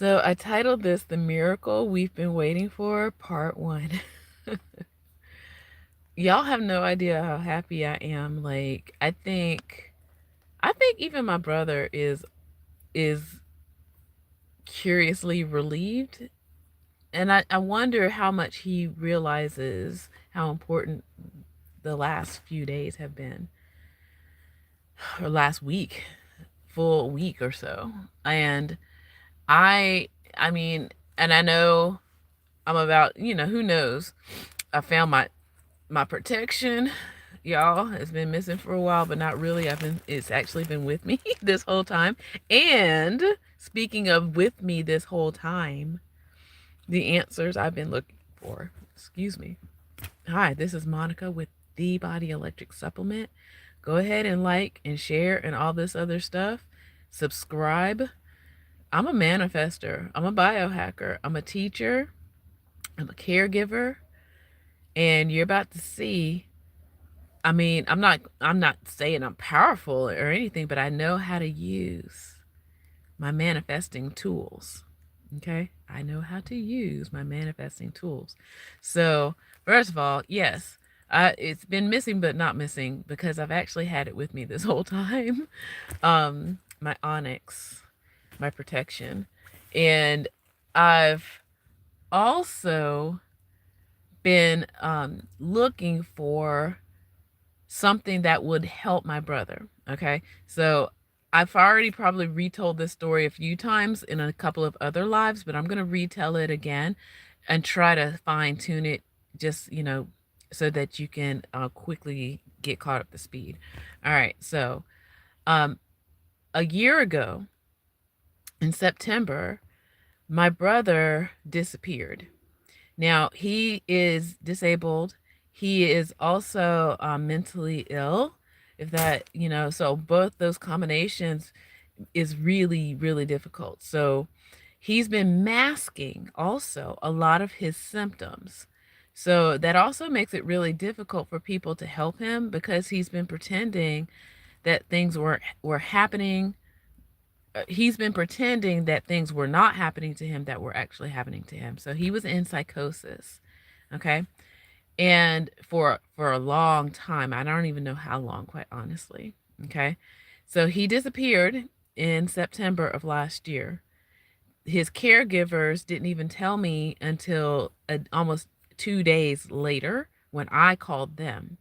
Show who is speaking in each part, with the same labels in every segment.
Speaker 1: So I titled this The Miracle We've Been Waiting For, Part 1. Y'all have no idea how happy I am. Like, I think even my brother is curiously relieved. And I wonder how much he realizes how important the last few days have been, or last week, full week or so. And I I mean, and I know I'm about, who knows. I found my protection, y'all, has been missing for a while, but not really. It's actually been with me this whole time. And speaking of with me this whole time, the answers I've been looking for. Excuse me. Hi, this is Monica with the Body Electric Supplement. Go ahead and like and share and all this other stuff. Subscribe. I'm a manifester. I'm a biohacker. I'm a teacher. I'm a caregiver. And you're about to see, I'm not saying I'm powerful or anything, but I know how to use my manifesting tools. Okay? I know how to use my manifesting tools. So, first of all, yes, it's been missing but not missing because I've actually had it with me this whole time. My onyx, my protection. And I've also been looking for something that would help my brother. Okay. So I've already probably retold this story a few times in a couple of other lives, but I'm going to retell it again and try to fine tune it just, so that you can quickly get caught up to speed. All right. So um, a year ago in September, my brother disappeared. Now, he is disabled. He is also mentally ill. If that, so both those combinations is really, really difficult. So he's been masking also a lot of his symptoms. So that also makes it really difficult for people to help him because he's been pretending that things were happening. He's been pretending that things were not happening to him that were actually happening to him. So he was in psychosis. Okay. And for a long time, I don't even know how long, quite honestly. Okay. So he disappeared in September of last year. His caregivers didn't even tell me until almost 2 days later when I called them.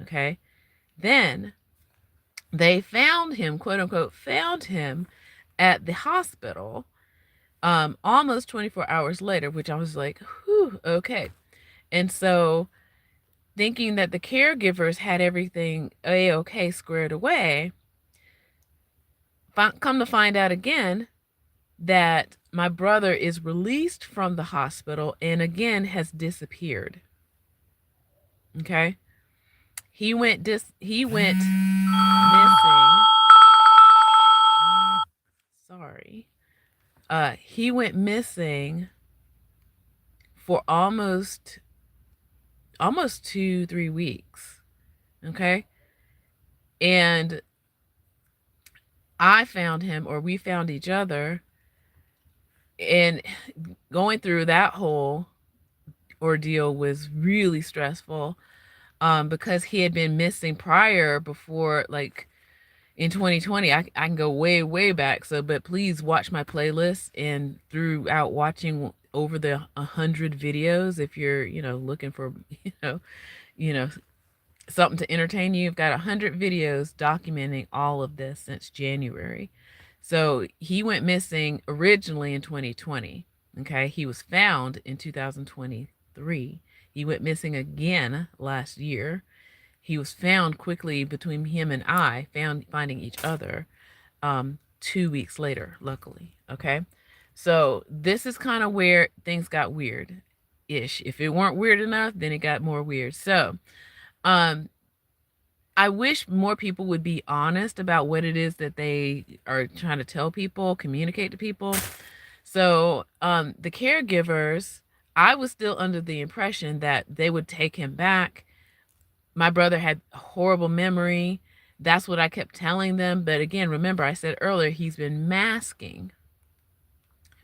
Speaker 1: Okay. Then they found him, quote unquote, found him at the hospital almost 24 hours later, which I was like, whew, okay. And so thinking that the caregivers had everything a-okay squared away, come to find out again that my brother is released from the hospital and again has disappeared. Okay? He went missing. Sorry. He went missing for almost 2-3 weeks. Okay? And I found him, or we found each other, and going through that whole ordeal was really stressful, because he had been missing prior, before, like in 2020. I can go way, way back. So, but please watch my playlist, and throughout watching over the 100 videos, if you're, looking for, you know, something to entertain you, you've got 100 videos documenting all of this since January. So he went missing originally in 2020. Okay. He was found in 2023. He went missing again last year. He was found quickly between him and I, finding each other 2 weeks later, luckily. Okay. So this is kind of where things got weird ish. If it weren't weird enough, then it got more weird. So, um, I wish more people would be honest about what it is that they are trying to tell people, communicate to people. So, the caregivers, I was still under the impression that they would take him back. My brother had horrible memory. That's what I kept telling them. But again, remember I said earlier, he's been masking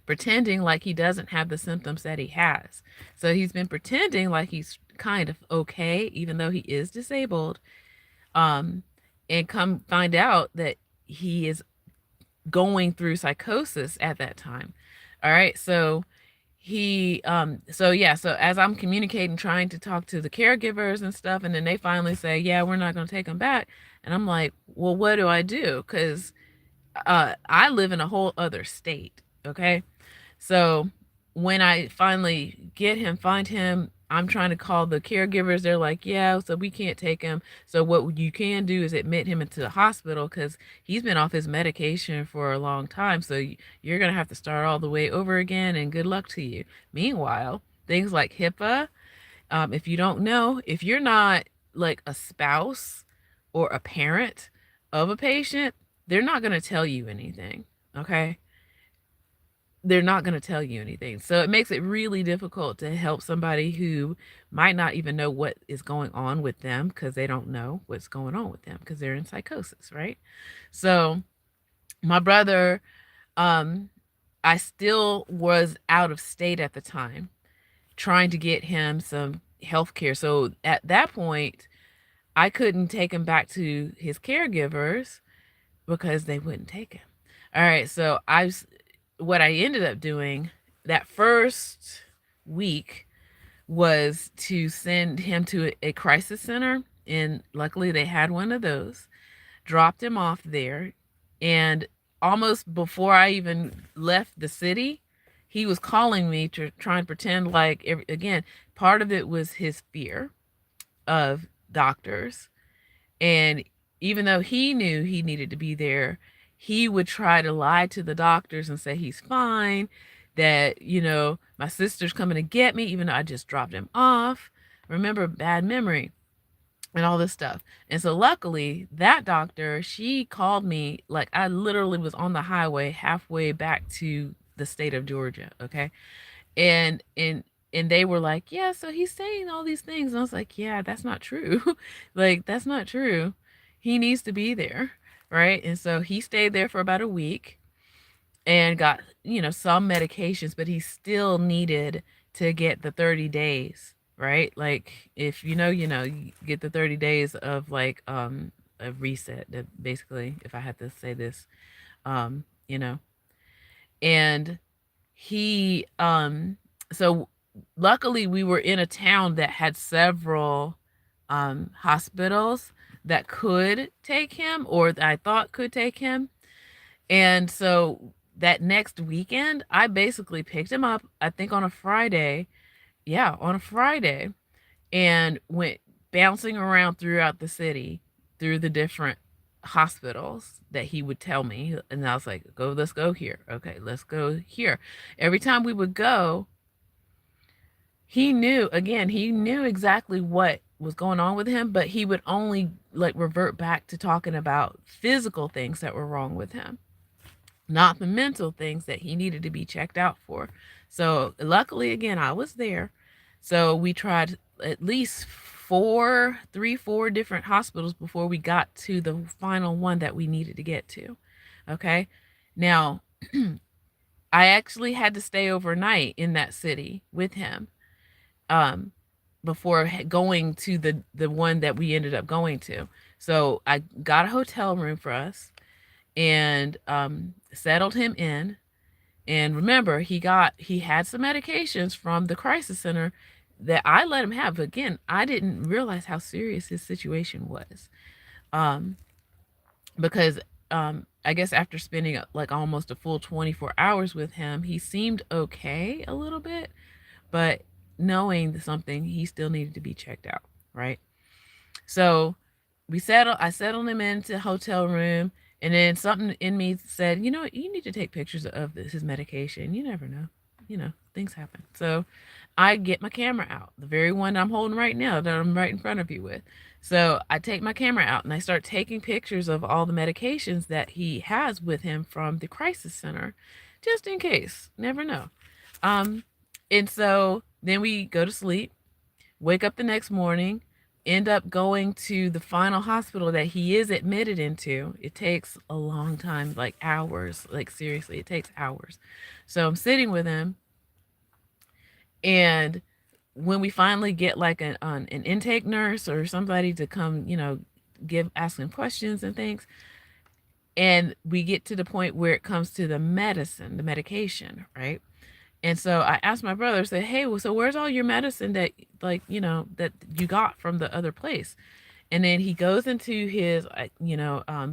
Speaker 1: pretending like he doesn't have the symptoms that he has. So he's been pretending like he's kind of okay, even though he is disabled, um, and come find out that he is going through psychosis at that time. All right, so so as I'm communicating, trying to talk to the caregivers and stuff, and then they finally say, yeah, we're not going to take him back. And I'm like, well, what do I do? Because I live in a whole other state. Okay, so when I finally find him, I'm trying to call the caregivers. They're like, yeah, so we can't take him. So what you can do is admit him into the hospital because he's been off his medication for a long time. So you're going to have to start all the way over again, and good luck to you. Meanwhile, things like HIPAA, if you don't know, if you're not like a spouse or a parent of a patient, they're not going to tell you anything. Okay, they're not going to tell you anything. So it makes it really difficult to help somebody who might not even know what is going on with them because they don't know what's going on with them because they're in psychosis, right? So my brother, um, I still was out of state at the time, trying to get him some health care. So at that point, I couldn't take him back to his caregivers because they wouldn't take him. All right, so what I ended up doing that first week was to send him to a crisis center, and luckily they had one of those. Dropped him off there, and almost before I even left the city, he was calling me to try and pretend like again, part of it was his fear of doctors, and even though he knew he needed to be there, he would try to lie to the doctors and say he's fine, that, my sister's coming to get me, even though I just dropped him off. Remember, bad memory and all this stuff. And so luckily, that doctor, she called me like I literally was on the highway halfway back to the state of Georgia, okay? And they were like, yeah, so he's saying all these things. And I was like, yeah, that's not true. Like, that's not true. He needs to be there, right? And so he stayed there for about a week and got, some medications, but he still needed to get the 30 days, right? Like, if you get the 30 days of like a reset, that basically, if I had to say this, um, you know, and he so luckily we were in a town that had several hospitals that could take him, or that I thought could take him. And so that next weekend I basically picked him up, I think on a Friday. Yeah, on a Friday, and went bouncing around throughout the city, through the different hospitals that he would tell me. And I was like, let's go here. Okay, let's go here. Every time we would go, he knew exactly what was going on with him, but he would only like revert back to talking about physical things that were wrong with him, not the mental things that he needed to be checked out for. So luckily, again, I was there. So we tried at least four different hospitals before we got to the final one that we needed to get to. Okay. Now, I actually had to stay overnight in that city with him, um, before going to the one that we ended up going to. So I got a hotel room for us, and settled him in. And remember, he had some medications from the crisis center that I let him have. But again, I didn't realize how serious his situation was, um, because I guess after spending like almost a full 24 hours with him, he seemed okay a little bit, but knowing something, he still needed to be checked out, right? So I settled him into a hotel room, and then something in me said, you need to take pictures of his medication. You never know. Things happen. So I get my camera out, the very one I'm holding right now that I'm right in front of you with. So I take my camera out and I start taking pictures of all the medications that he has with him from the crisis center, just in case. Never know. And so then we go to sleep, wake up the next morning, end up going to the final hospital that he is admitted into. It takes a long time, like hours. Like seriously, it takes hours. So I'm sitting with him, and when we finally get like an intake nurse or somebody to come, ask him questions and things, and we get to the point where it comes to the medicine, the medication, right? And so I asked my brother, I said, "Hey, well, so where's all your medicine that, like, that you got from the other place?" And then he goes into his,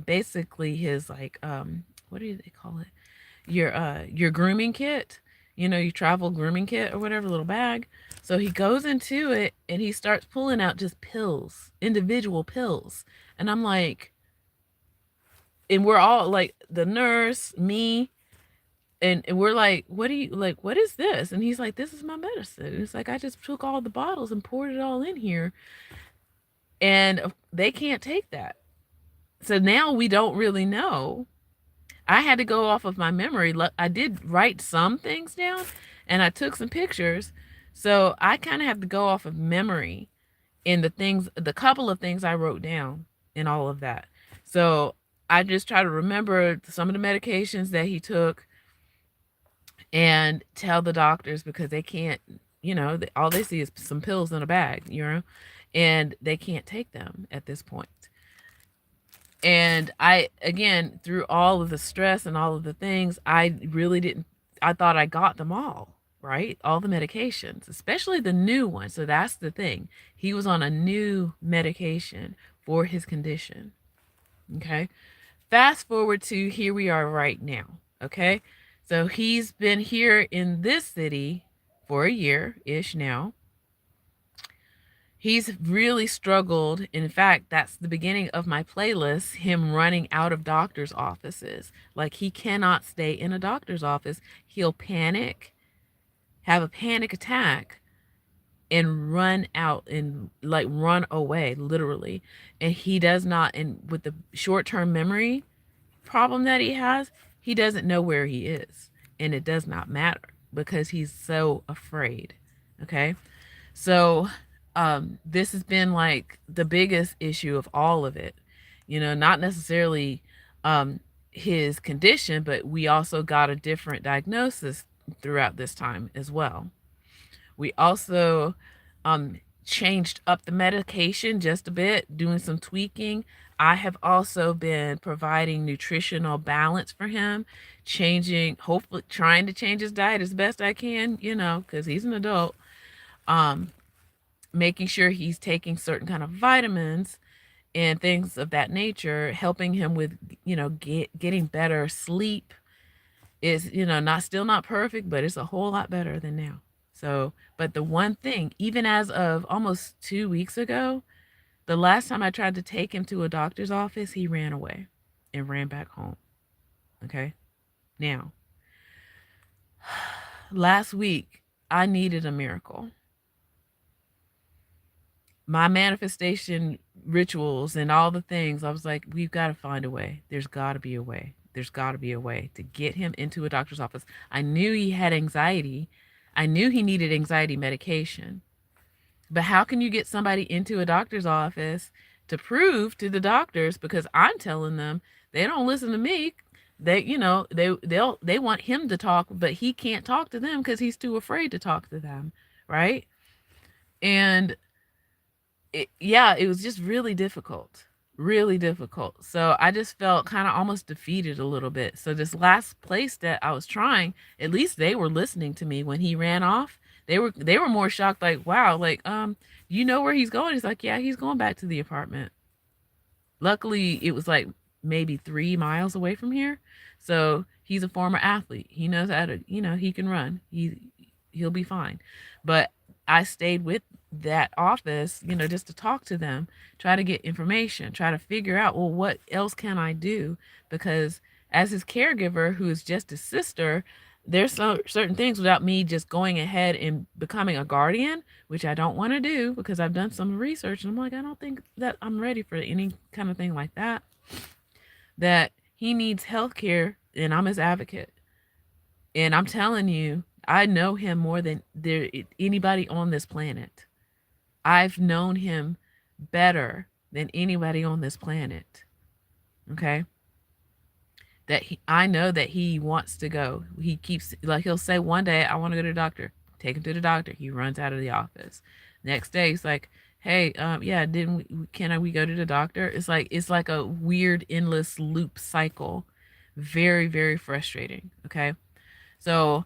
Speaker 1: basically his, like, what do they call it? Your grooming kit, your travel grooming kit or whatever, little bag. So he goes into it and he starts pulling out just pills, individual pills. And I'm like, and we're all like, the nurse, me, and we're like, what do you like? What is this? And he's like, this is my medicine. And it's like, I just took all the bottles and poured it all in here, and they can't take that. So now we don't really know. I had to go off of my memory. I did write some things down, and I took some pictures. So I kind of have to go off of memory in the couple of things I wrote down and all of that. So I just try to remember some of the medications that he took and tell the doctors, because they can't, all they see is some pills in a bag, and they can't take them at this point. And I, again, through all of the stress and all of the things, I really didn't, I thought I got them all, right? All the medications, especially the new one. So that's the thing. He was on a new medication for his condition. Okay. Fast forward to here we are right now. Okay. So he's been here in this city for a year-ish now. He's really struggled. In fact, that's the beginning of my playlist, him running out of doctor's offices. Like, he cannot stay in a doctor's office. He'll panic, have a panic attack, and run out and like run away, literally. And he does not, and with the short-term memory problem that he has, he doesn't know where he is. And it does not matter because he's so afraid. Okay. So this has been like the biggest issue of all of it. Not necessarily his condition, but we also got a different diagnosis throughout this time as well. We also changed up the medication just a bit, doing some tweaking. I have also been providing nutritional balance for him, hopefully trying to change his diet as best I can, because he's an adult. Making sure he's taking certain kind of vitamins and things of that nature, helping him with, getting better sleep is, not perfect, but it's a whole lot better than now. So, but the one thing, even as of almost 2 weeks ago, the last time I tried to take him to a doctor's office, he ran away and ran back home. Okay. Now, last week, I needed a miracle. My manifestation rituals and all the things, I was like, we've got to find a way. There's got to be a way. There's got to be a way to get him into a doctor's office. I knew he had anxiety. I knew he needed anxiety medication. But how can you get somebody into a doctor's office to prove to the doctors, because I'm telling them they don't listen to me. They want him to talk, but he can't talk to them because he's too afraid to talk to them, right? And it was just really difficult, really difficult. So I just felt kind of almost defeated a little bit. So this last place that I was trying, at least they were listening to me when he ran off. They were more shocked, like, wow, like, you know where he's going? He's like, yeah, he's going back to the apartment. Luckily, it was like maybe 3 miles away from here. So he's a former athlete. He knows how to, he can run. He'll be fine. But I stayed with that office, just to talk to them, try to get information, try to figure out, well, what else can I do? Because as his caregiver, who is just his sister, there's certain things without me just going ahead and becoming a guardian, which I don't want to do because I've done some research and I'm like, I don't think that I'm ready for any kind of thing like that. That he needs health care and I'm his advocate. And I'm telling you, I know him more than anybody on this planet. I've known him better than anybody on this planet. Okay? I know that he wants to go. He keeps, like, he'll say one day, I want to go to the doctor. Take him to the doctor. He runs out of the office. Next day, he's like, hey, yeah, we go to the doctor? It's like a weird endless loop cycle. Very, very frustrating. Okay. So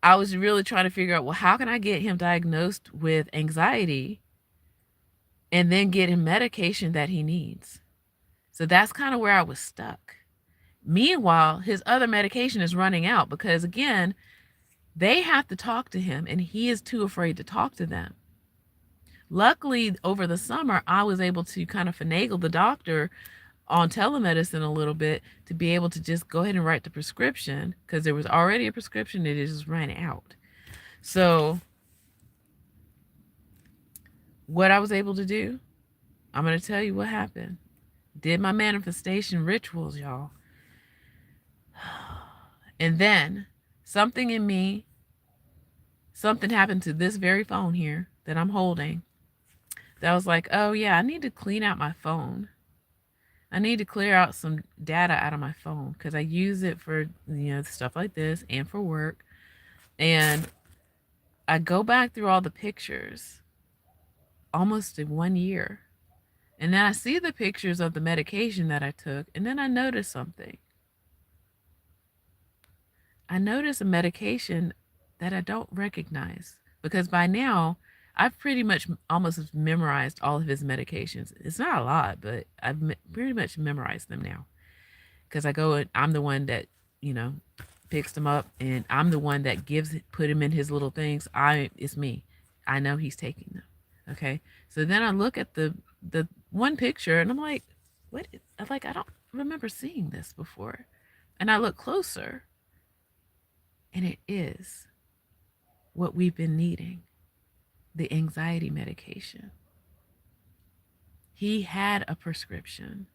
Speaker 1: I was really trying to figure out, well, how can I get him diagnosed with anxiety and then get him medication that he needs? So that's kind of where I was stuck. Meanwhile, his other medication is running out because, again, they have to talk to him and he is too afraid to talk to them. Luckily, over the summer, I was able to kind of finagle the doctor on telemedicine a little bit to be able to just go ahead and write the prescription because there was already a prescription. It just ran out. So what I was able to do, I'm going to tell you what happened. Did my manifestation rituals, y'all. And then something in me, something happened to this very phone here that I'm holding that was like, oh yeah, I need to clean out my phone. I need to clear out some data out of my phone because I use it for, stuff like this and for work. And I go back through all the pictures almost in 1 year. And then I see the pictures of the medication that I took, and then I notice something. I notice a medication that I don't recognize because by now I've pretty much almost memorized all of his medications. It's not a lot, but I've pretty much memorized them now because I go and I'm the one that, you know, picks them up and I'm the one that put him in his little things. It's me. I know he's taking them. Okay. So then I look at the one picture and I'm like, what? I'm like, I don't remember seeing this before. And I look closer and it is what we've been needing, the anxiety medication. He had a prescription.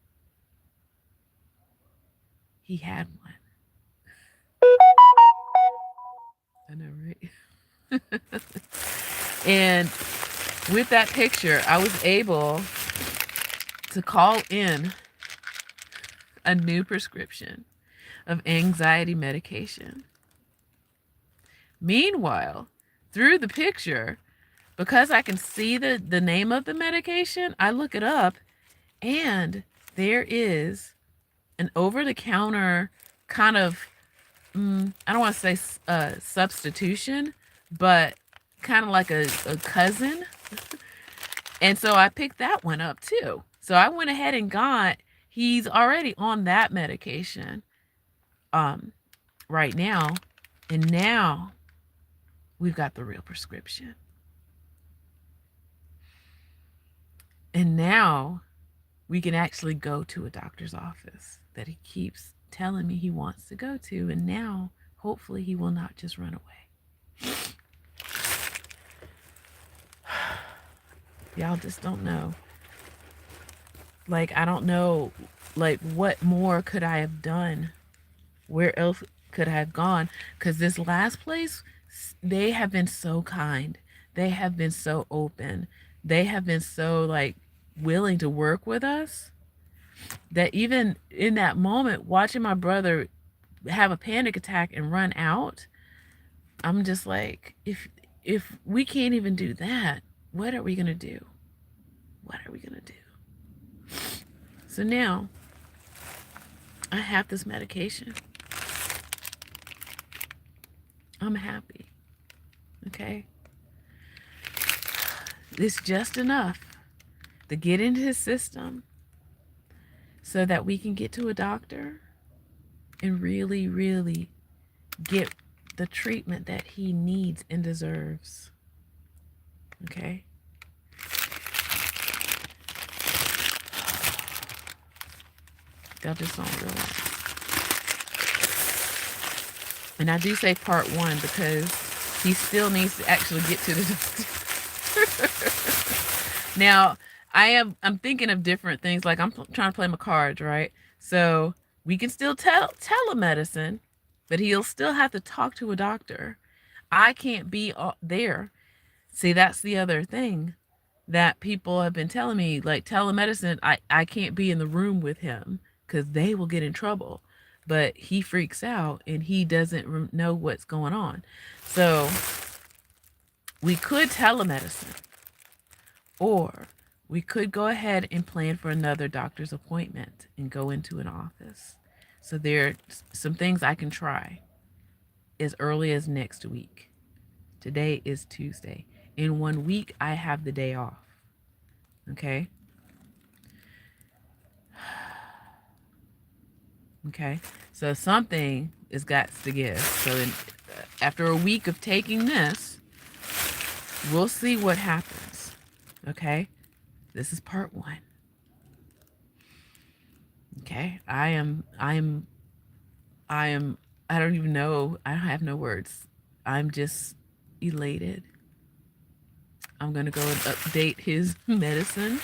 Speaker 1: He had one. I know, right? And with that picture, I was able to call in a new prescription of anxiety medication. Meanwhile, through the picture, because I can see the name of the medication, I look it up and there is an over-the-counter kind of, I don't want to say substitution, but kind of like a cousin. And so I picked that one up too. So I went ahead and he's already on that medication right now. And now we've got the real prescription. And now we can actually go to a doctor's office that he keeps telling me he wants to go to. And now, hopefully, he will not just run away. Y'all just don't know. Like, I don't know, like, what more could I have done? Where else could I have gone? Because this last place, they have been so kind. They have been so open. They have been so, like, willing to work with us that even in that moment, watching my brother have a panic attack and run out, I'm just like, if we can't even do that, what are we going to do? What are we going to do? So now I have this medication. I'm happy. Okay? It's just enough to get into his system so that we can get to a doctor and really, really get the treatment that he needs and deserves. Okay? Y'all just don't realize. And I do say part 1 because he still needs to actually get to the doctor. Now, I'm thinking of different things. Like, I'm trying to play my cards, right? So we can still telemedicine, but he'll still have to talk to a doctor. I can't be there. See, that's the other thing. that people have been telling me, like telemedicine, I can't be in the room with him because they will get in trouble. But he freaks out and he doesn't know what's going on. So we could telemedicine, or we could go ahead and plan for another doctor's appointment and go into an office. So there are some things I can try as early as next week. Today is Tuesday. In 1 week, I have the day off. Okay. Okay. So something is got to give. So after a week of taking this, we'll see what happens. Okay. This is part 1. Okay. I don't even know. I have no words. I'm just elated. I'm going to go and update his medicine.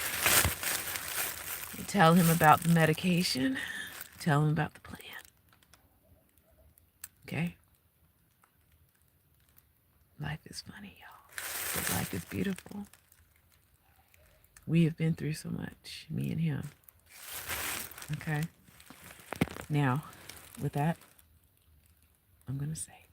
Speaker 1: Tell him about the medication. Tell him about the plan. Okay? Life is funny, y'all. But life is beautiful. We have been through so much, me and him. Okay? Now, with that, I'm going to say